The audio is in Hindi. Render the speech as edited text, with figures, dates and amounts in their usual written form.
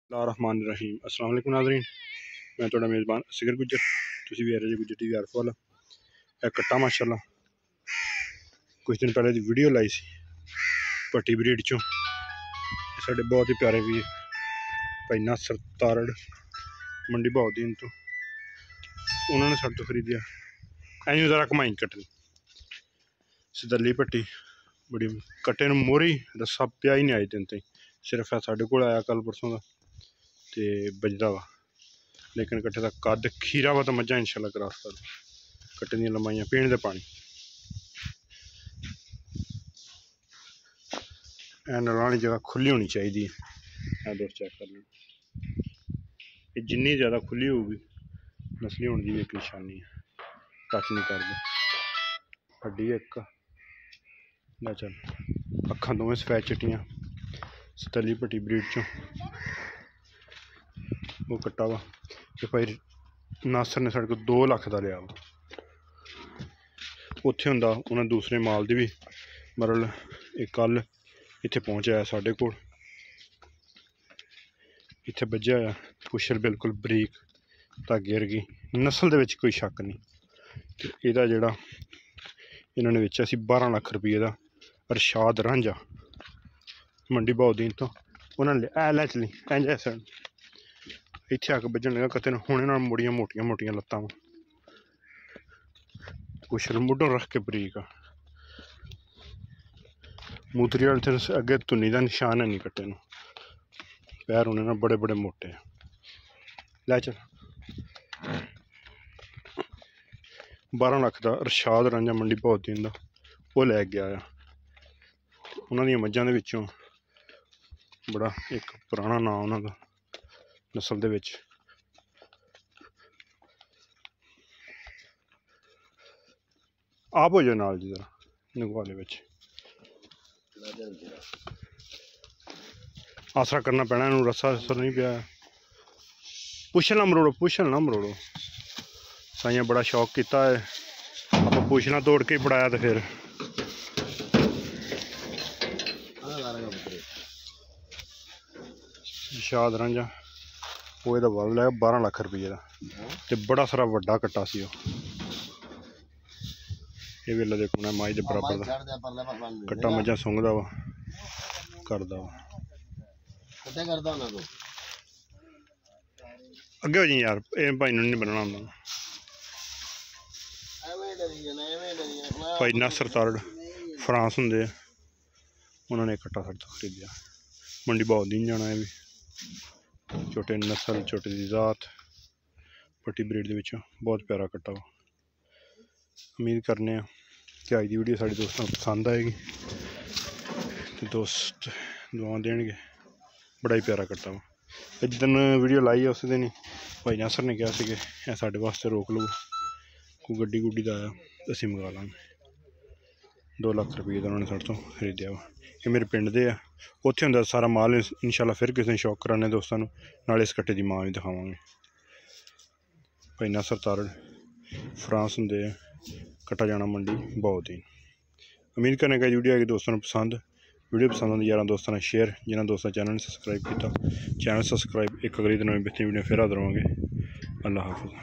बिस्मिल्लाहिर्रहमानिर्रहीम। अस्सलाम वालेकुम नाज़रीन, मैं थोड़ा मेज़बान सिगर गुज्जर, तुसी भी आ रहे गुज्जर टीवी आरफवाला। एक कट्टा माशाल्लाह कुछ दिन पहले दी वीडियो लाई सी पट्टी ब्रीड चों। साढ़े बहुत ही प्यारे भी भाई नासर तारड़ मंडी बहाउद्दीन तो उन्होंने साढ़े तो खरीदिया ऐं ज़रा कमाई कट्टनी सदली पट्टी बड़ी कट्टे मोहरी रस्सा पिया ही नहीं आई दिन तई, सिर्फ है साढ़े को आया कल परसों का तो बजदा वा, लेकिन कट्टे का कद खीरा वा तो मझा इंशाल्लाह क्रॉस कर कट्टे दी लंबाइयां पीने दे पानी नलानी जगह खुली होनी चाहिए है। दोस्त चेक कर लो, ये जिन्नी ज़्यादा खुली होगी नस्ली होने की एक निशानी है। टच नहीं करते हड्डी एक ना चल अखा दोवें सफेद चिट्टियां सतली भट्टी ब्रीड चों वो कट्टा वा तो भाई नासर ने साढ़े को 2 लाख का लिया वा। उत्थे हुंदा उन्हें दूसरे माल दी भी मरल एक कल इत्थे पहुँचाया साढ़े कोल, इत्थे बज्झा आ पुछल बिल्कुल बरीक धागे वर्गी नस्ल दे विच कोई शक नहीं। तो इहदा जिहड़ा इन्होंने बेचा सी 12 लाख रुपये का अरशाद रांझा मंडी बहाउद्दीन तो उन्होंने लै चली इंज ऐसा इत्थे आके बज्जन लगा कते हुणे नाल मुड़ियां मोटियां मोटियां लत्तां पुछल मुड्ढों रख के बरीक आ मूतरी वाले थे अगे धुनी का निशान है नहीं कट्टे नूं, पैर होने ना बड़े बड़े मोटे लै चल 12 लाख का अरशाद रांझा मंडी बहाउद्दीन का वो लै गया आ। उन्होंने मझां दे विचों बड़ा एक पुराना नाम उन्होंने नस्ल दे विच आप हो जाओ नाल जी जरा नगवाले विच आसरा करना पैना इन्हूं रस्सा असर नहीं पिया। पुछल ना मरोड़ो साइयां बड़ा शौक किया है आप पुछना तोड़ के पड़ाया तो फिर शाद रांझा वो ਇਹਦਾ वल लैगा 12 लाख रुपये का तो बड़ा सारा वड्डा कट्टा सी ये वेला देखो ना माई के बराबर का कट्टा मझा सुंघदा वा करदा वा अगे हो जी यार ये भाई नहीं बनना आंदा भाई नासर तारड़ फ्रांस होंगे उन्होंने एक कट्टा साढ़े तो खरीदिया मंडी बहाउद्दीन जाना है भी छोटे नस्ल छोटे की जात पट्टी ब्रीड के बहुत प्यारा कट्टा वा। उम्मीद करने कि अज की वीडियो साढ़े दोस्तों को पसंद आएगी तो दोस्त दुआ देंगे। बड़ा ही प्यारा कट्टा वा जिस दिन वीडियो लाई है उस दिन ही भाई नासर ने कहा कि यह साढ़े वास्ते रोक लो कोई गड्डी गुड्डी का आया असीं मंगा लांगे। 2 लाख रुपये का उन्होंने साढ़े तो खरीदिया वा। ये मेरे पिंड दे उत्थे हुंदा सारा माल इंशाल्लाह फिर किसी ने शौक कराने दोस्तों नाले इस कट्टे की मां भी दिखावांगे। भाई नासर तारड़ फ्रांस होंगे कट्टा जाना मंडी बहाउद्दीन। उम्मीद करने का वीडियो कि दोस्तों को पसंद वीडियो पसंद आती यार दोस्तों ने शेयर जिन्होंने दोस्तों चैनल ने सबसक्राइब किया चैनल सबसक्राइब एक अगली दिन नवीं बेहतरीन वीडियो फिर हाजिर होवांगे। अल्लाह हाफिज़।